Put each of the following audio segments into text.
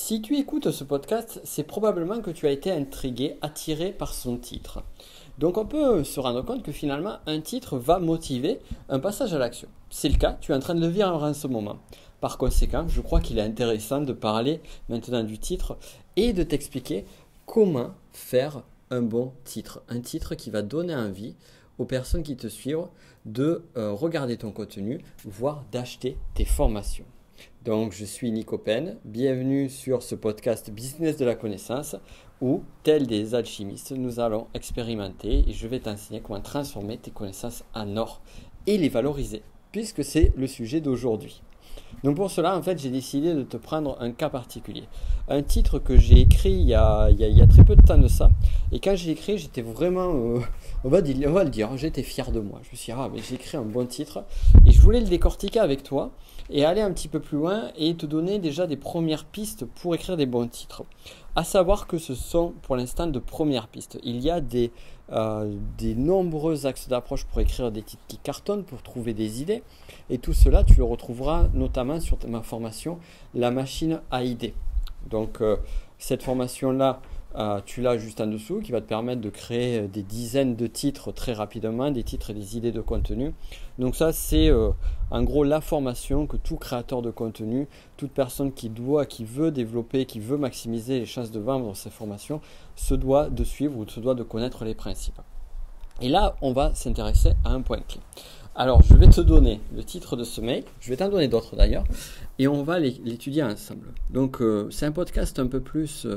Si tu écoutes ce podcast, c'est probablement que tu as été intrigué, attiré par son titre. Donc on peut se rendre compte que finalement un titre va motiver un passage à l'action. C'est le cas, tu es en train de le vivre en ce moment. Par conséquent, je crois qu'il est intéressant de parler maintenant du titre et de t'expliquer comment faire un bon titre. Un titre qui va donner envie aux personnes qui te suivent de regarder ton contenu, voire d'acheter tes formations. Donc, je suis Nico Pen, bienvenue sur ce podcast Business de la connaissance où, tels des alchimistes, nous allons expérimenter et je vais t'enseigner comment transformer tes connaissances en or et les valoriser, puisque c'est le sujet d'aujourd'hui. Donc pour cela, en fait, j'ai décidé de te prendre un cas particulier. Un titre que j'ai écrit il y a très peu de temps de ça. Et quand j'ai écrit, j'étais vraiment, on va le dire, j'étais fier de moi. Je me suis dit, mais j'ai écrit un bon titre. Et je voulais le décortiquer avec toi et aller un petit peu plus loin et te donner déjà des premières pistes pour écrire des bons titres. À savoir que ce sont pour l'instant de premières pistes. Il y a des nombreux axes d'approche pour écrire des titres qui cartonnent, pour trouver des idées. Et tout cela, tu le retrouveras notamment sur ma formation, la machine à idées. Donc, cette formation-là, tu l'as juste en dessous, qui va te permettre de créer des dizaines de titres très rapidement, des titres et des idées de contenu. Donc ça, c'est en gros la formation que tout créateur de contenu, toute personne qui veut développer, qui veut maximiser les chances de vendre ces formations, se doit de suivre ou se doit de connaître les principes. Et là, on va s'intéresser à un point clé. Alors, je vais te donner le titre de ce mail, je vais t'en donner d'autres d'ailleurs, et on va l'étudier ensemble. Donc, c'est un podcast un peu plus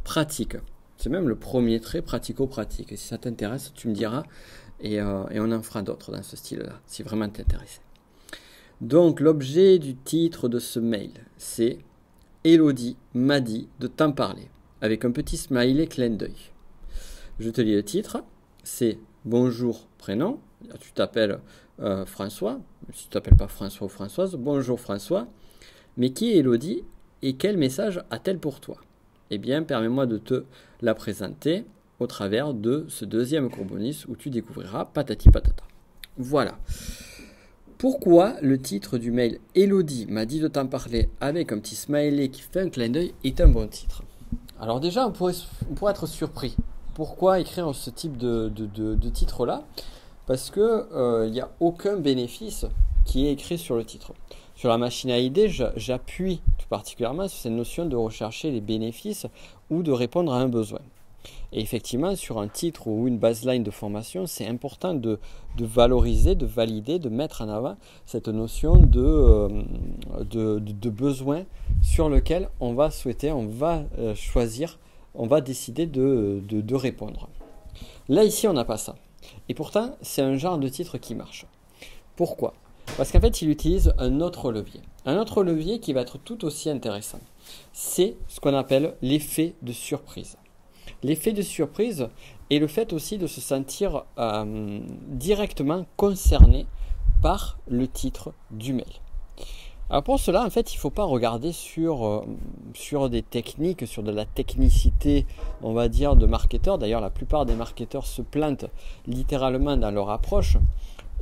pratique. C'est même le premier trait pratico-pratique. Et si ça t'intéresse, tu me diras, et on en fera d'autres dans ce style-là, si vraiment t'intéresse. Donc, l'objet du titre de ce mail, c'est « Elodie m'a dit de t'en parler », avec un petit smiley clin d'œil. Je te lis le titre, c'est « Bonjour, prénom ». Tu t'appelles François, si tu t'appelles pas François ou Françoise, bonjour François, mais qui est Elodie et quel message a-t-elle pour toi? Eh bien, permets-moi de te la présenter au travers de ce deuxième cours bonus où tu découvriras patati patata. Voilà. Pourquoi le titre du mail Elodie m'a dit de t'en parler avec un petit smiley qui fait un clin d'œil est un bon titre? Alors déjà, on pourrait être surpris. Pourquoi écrire ce type de titre-là? Parce que il n'y a aucun bénéfice qui est écrit sur le titre. Sur la machine à idées, j'appuie tout particulièrement sur cette notion de rechercher les bénéfices ou de répondre à un besoin. Et effectivement, sur un titre ou une baseline de formation, c'est important de valoriser, de valider, de mettre en avant cette notion de besoin sur lequel on va choisir, on va décider de répondre. Là, ici, on n'a pas ça. Et pourtant, c'est un genre de titre qui marche. Pourquoi? Parce qu'en fait, il utilise un autre levier. Un autre levier qui va être tout aussi intéressant. C'est ce qu'on appelle l'effet de surprise. L'effet de surprise est le fait aussi de se sentir directement concerné par le titre du mail. Alors pour cela, en fait, il ne faut pas regarder sur des techniques, sur de la technicité, on va dire, de marketeurs. D'ailleurs, la plupart des marketeurs se plantent littéralement dans leur approche.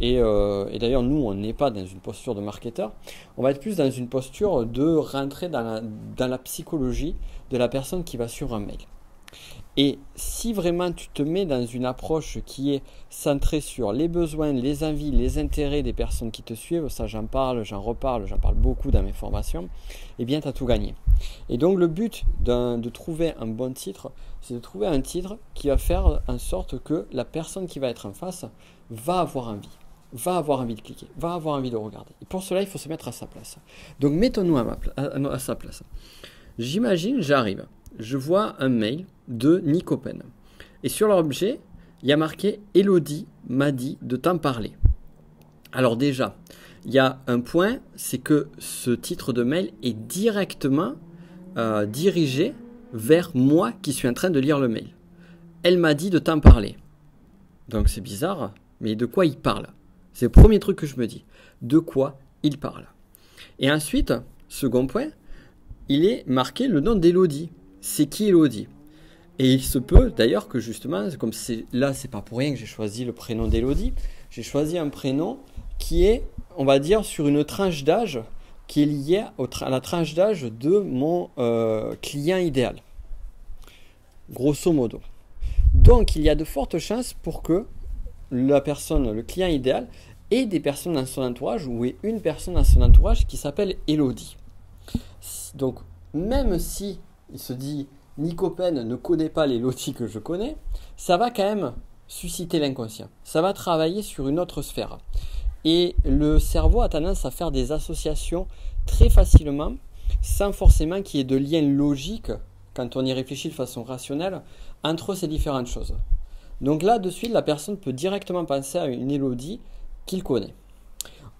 Et d'ailleurs, nous, on n'est pas dans une posture de marketeur. On va être plus dans une posture de rentrer dans la psychologie de la personne qui va suivre un mail. Et si vraiment tu te mets dans une approche qui est centrée sur les besoins, les envies, les intérêts des personnes qui te suivent, ça j'en parle beaucoup dans mes formations, eh bien tu as tout gagné. Et donc le but de trouver un bon titre, c'est de trouver un titre qui va faire en sorte que la personne qui va être en face va avoir envie de cliquer, va avoir envie de regarder. Et pour cela, il faut se mettre à sa place. Donc mettons-nous à sa place. J'imagine, j'arrive. Je vois un mail de Nico Pen. Et sur l'objet, il y a marqué « Elodie m'a dit de t'en parler ». Alors déjà, il y a un point, c'est que ce titre de mail est directement dirigé vers moi qui suis en train de lire le mail. Elle m'a dit de t'en parler. Donc c'est bizarre, mais de quoi il parle? C'est le premier truc que je me dis. De quoi il parle? Et ensuite, second point, il est marqué le nom d'Elodie. C'est qui Elodie? Et il se peut d'ailleurs que justement, comme c'est pas pour rien que j'ai choisi le prénom d'Elodie, j'ai choisi un prénom qui est, on va dire, sur une tranche d'âge qui est lié à la tranche d'âge de mon client idéal, grosso modo. Donc il y a de fortes chances pour que la personne, le client idéal, ait des personnes dans son entourage ou ait une personne dans son entourage qui s'appelle Elodie. Donc même si il se dit Nicopen ne connaît pas l'Elodie que je connais, ça va quand même susciter l'inconscient. Ça va travailler sur une autre sphère. Et le cerveau a tendance à faire des associations très facilement, sans forcément qu'il y ait de lien logique, quand on y réfléchit de façon rationnelle, entre ces différentes choses. Donc là, de suite, la personne peut directement penser à une Elodie qu'il connaît.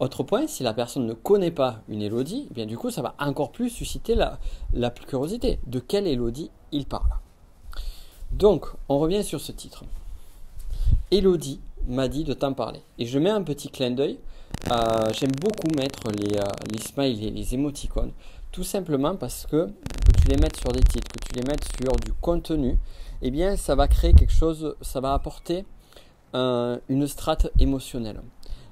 Autre point, si la personne ne connaît pas une Elodie, eh bien du coup, ça va encore plus susciter la curiosité. De quelle Elodie il parle? Donc, on revient sur ce titre. Elodie m'a dit de t'en parler. Et je mets un petit clin d'œil. J'aime beaucoup mettre les smileys et les émoticônes. Tout simplement parce que tu les mettes sur des titres, que tu les mettes sur du contenu, eh bien ça va créer quelque chose, ça va apporter une strate émotionnelle.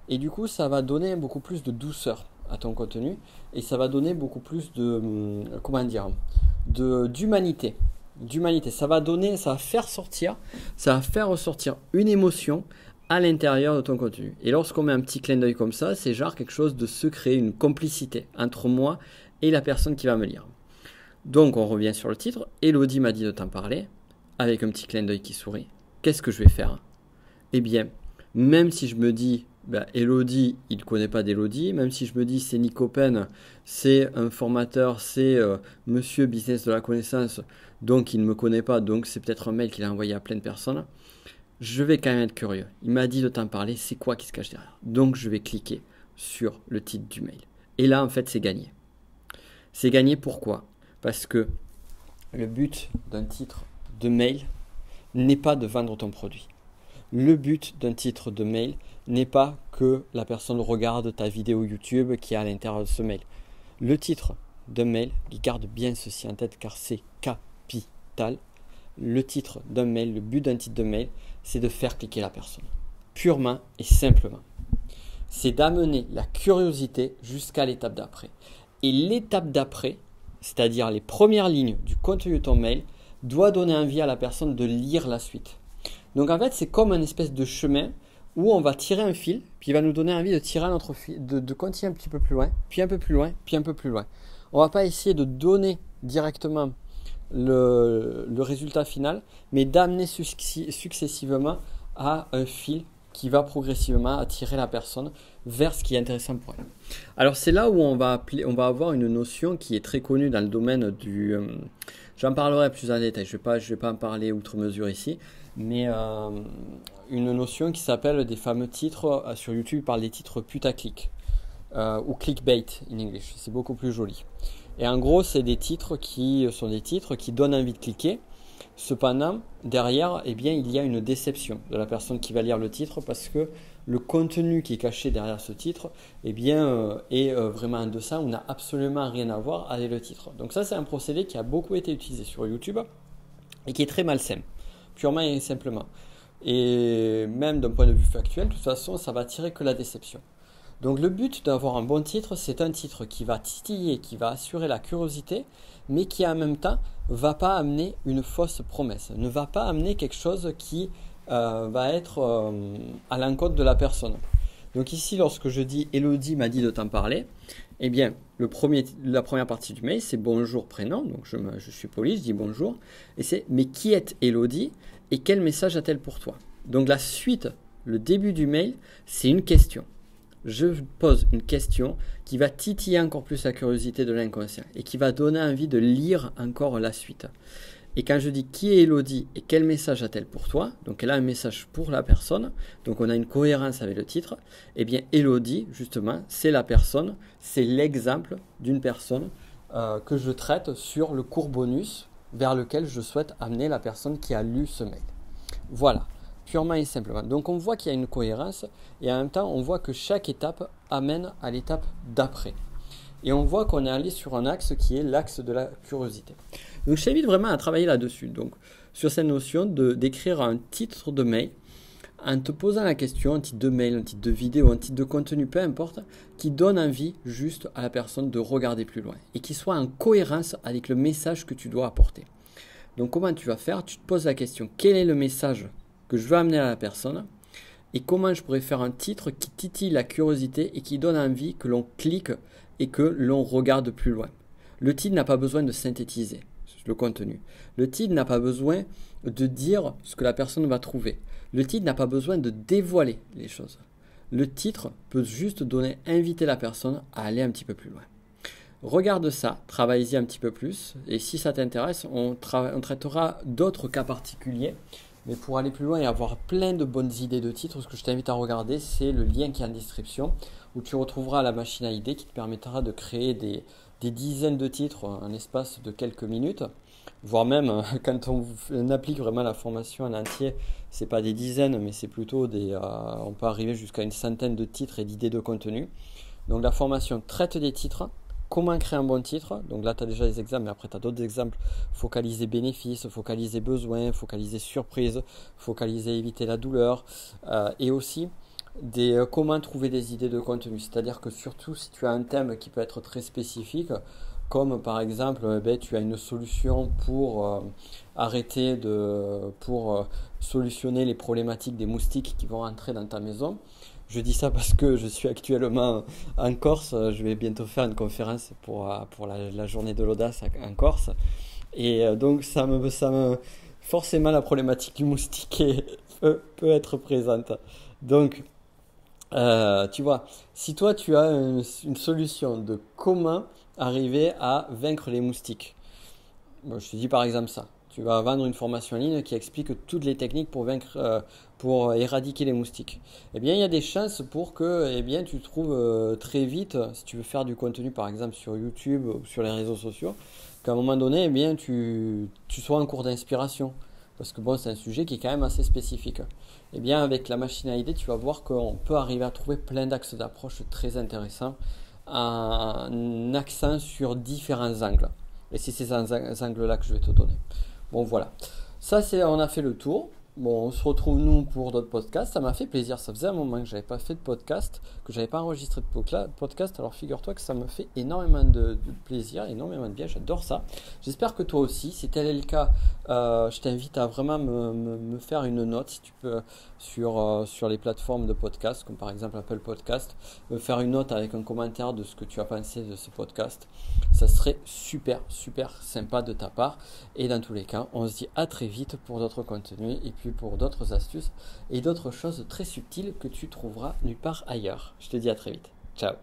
Et du coup, ça va donner beaucoup plus de douceur à ton contenu et ça va donner beaucoup plus de, d'humanité. Ça va faire ressortir une émotion à l'intérieur de ton contenu. Et lorsqu'on met un petit clin d'œil comme ça, c'est genre quelque chose de secret, une complicité entre moi et la personne qui va me lire. Donc on revient sur le titre. Elodie m'a dit de t'en parler, avec un petit clin d'œil qui sourit. Qu'est-ce que je vais faire? Eh bien, même si je me dis, Elodie, il ne connaît pas d'Elodie, même si je me dis c'est Nicopen, c'est un formateur, c'est monsieur business de la connaissance, donc il ne me connaît pas, donc c'est peut-être un mail qu'il a envoyé à plein de personnes, je vais quand même être curieux. Il m'a dit de t'en parler, c'est quoi qui se cache derrière? Donc je vais cliquer sur le titre du mail. Et là, en fait, c'est gagné. C'est gagné pourquoi? Parce que le but d'un titre de mail n'est pas de vendre ton produit. Le but d'un titre de mail n'est pas que la personne regarde ta vidéo YouTube qui est à l'intérieur de ce mail. Le titre d'un mail, garde bien ceci en tête car c'est capital. Le titre d'un mail, le but d'un titre de mail, c'est de faire cliquer la personne. Purement et simplement. C'est d'amener la curiosité jusqu'à l'étape d'après. Et l'étape d'après, c'est-à-dire les premières lignes du contenu de ton mail, doit donner envie à la personne de lire la suite. Donc en fait, c'est comme un espèce de chemin où on va tirer un fil, puis il va nous donner envie de tirer un autre fil, de continuer un petit peu plus loin, puis un peu plus loin, puis un peu plus loin. On ne va pas essayer de donner directement le résultat final, mais d'amener successivement à un fil qui va progressivement attirer la personne vers ce qui est intéressant pour elle. Alors c'est là où on va avoir une notion qui est très connue dans le domaine du... j'en parlerai plus en détail, je vais pas en parler outre mesure ici, mais une notion qui s'appelle des fameux titres, sur YouTube par des titres putaclic, ou clickbait en anglais, c'est beaucoup plus joli. Et en gros, c'est des titres qui sont des titres qui donnent envie de cliquer. Cependant, derrière, eh bien, il y a une déception de la personne qui va lire le titre parce que le contenu qui est caché derrière ce titre eh bien, est vraiment en deçà ou n'a absolument rien à voir avec le titre. Donc ça, c'est un procédé qui a beaucoup été utilisé sur YouTube et qui est très malsain, purement et simplement. Et même d'un point de vue factuel, de toute façon, ça va attirer que la déception. Donc le but d'avoir un bon titre, c'est un titre qui va titiller, qui va assurer la curiosité, mais qui en même temps ne va pas amener une fausse promesse, ne va pas amener quelque chose qui va être à l'encontre de la personne. Donc ici, lorsque je dis Elodie m'a dit de t'en parler, eh bien, la première partie du mail, c'est bonjour prénom, donc je suis poli, je dis bonjour, et c'est mais qui est Elodie et quel message a-t-elle pour toi? Donc la suite, le début du mail, c'est une question. Je pose une question qui va titiller encore plus la curiosité de l'inconscient et qui va donner envie de lire encore la suite. Et quand je dis qui est Elodie et quel message a-t-elle pour toi, donc elle a un message pour la personne, donc on a une cohérence avec le titre, et bien Elodie, justement, c'est la personne, c'est l'exemple d'une personne que je traite sur le cours bonus vers lequel je souhaite amener la personne qui a lu ce mail. Voilà. Purement et simplement. Donc on voit qu'il y a une cohérence et en même temps on voit que chaque étape amène à l'étape d'après. Et on voit qu'on est allé sur un axe qui est l'axe de la curiosité. Donc je t'invite vraiment à travailler là-dessus. Donc sur cette notion d'écrire un titre de mail en te posant la question, un titre de mail, un titre de vidéo, un titre de contenu, peu importe, qui donne envie juste à la personne de regarder plus loin et qui soit en cohérence avec le message que tu dois apporter. Donc comment tu vas faire? Tu te poses la question, quel est le message que je veux amener à la personne et comment je pourrais faire un titre qui titille la curiosité et qui donne envie que l'on clique et que l'on regarde plus loin. Le titre n'a pas besoin de synthétiser le contenu. Le titre n'a pas besoin de dire ce que la personne va trouver. Le titre n'a pas besoin de dévoiler les choses. Le titre peut juste inviter la personne à aller un petit peu plus loin. Regarde ça, travaille-y un petit peu plus et si ça t'intéresse, on traitera d'autres cas particuliers. Mais pour aller plus loin et avoir plein de bonnes idées de titres, ce que je t'invite à regarder, c'est le lien qui est en description où tu retrouveras la machine à idées qui te permettra de créer des dizaines de titres en l'espace de quelques minutes. Voire même, quand on applique vraiment la formation en entier, c'est pas des dizaines, mais c'est plutôt on peut arriver jusqu'à une centaine de titres et d'idées de contenu. Donc la formation traite des titres. Comment créer un bon titre? Donc là, tu as déjà des exemples, mais après, tu as d'autres exemples. Focaliser bénéfices, focaliser besoins, focaliser surprise, focaliser éviter la douleur. Et aussi, comment trouver des idées de contenu. C'est-à-dire que surtout, si tu as un thème qui peut être très spécifique, comme par exemple, tu as une solution pour solutionner les problématiques des moustiques qui vont rentrer dans ta maison. Je dis ça parce que je suis actuellement en Corse. Je vais bientôt faire une conférence pour la journée de l'audace en Corse. Et donc, forcément, la problématique du moustique peut être présente. Donc, tu vois, si toi, tu as une solution de comment arriver à vaincre les moustiques, bon, je te dis par exemple ça. Tu vas vendre une formation en ligne qui explique toutes les techniques pour éradiquer les moustiques. Eh bien, il y a des chances pour que tu trouves très vite, si tu veux faire du contenu par exemple sur YouTube ou sur les réseaux sociaux, qu'à un moment donné, tu sois en cours d'inspiration. Parce que bon, c'est un sujet qui est quand même assez spécifique. Eh bien, avec la machine à idées, tu vas voir qu'on peut arriver à trouver plein d'axes d'approche très intéressants en accent sur différents angles. Et c'est ces angles-là que je vais te donner. Bon, voilà. Ça, on a fait le tour. Bon, on se retrouve nous pour d'autres podcasts. Ça m'a fait plaisir. Ça faisait un moment que j'avais pas fait de podcast, que j'avais pas enregistré de podcast. Alors figure-toi que ça me fait énormément de plaisir, énormément de bien. J'adore ça. J'espère que toi aussi, si tel est le cas, je t'invite à vraiment me faire une note, si tu peux, sur les plateformes de podcast, comme par exemple Apple Podcast, me faire une note avec un commentaire de ce que tu as pensé de ce podcast. Ça serait super, super sympa de ta part. Et dans tous les cas, on se dit à très vite pour d'autres contenus et puis pour d'autres astuces et d'autres choses très subtiles que tu trouveras nulle part ailleurs. Je te dis à très vite. Ciao.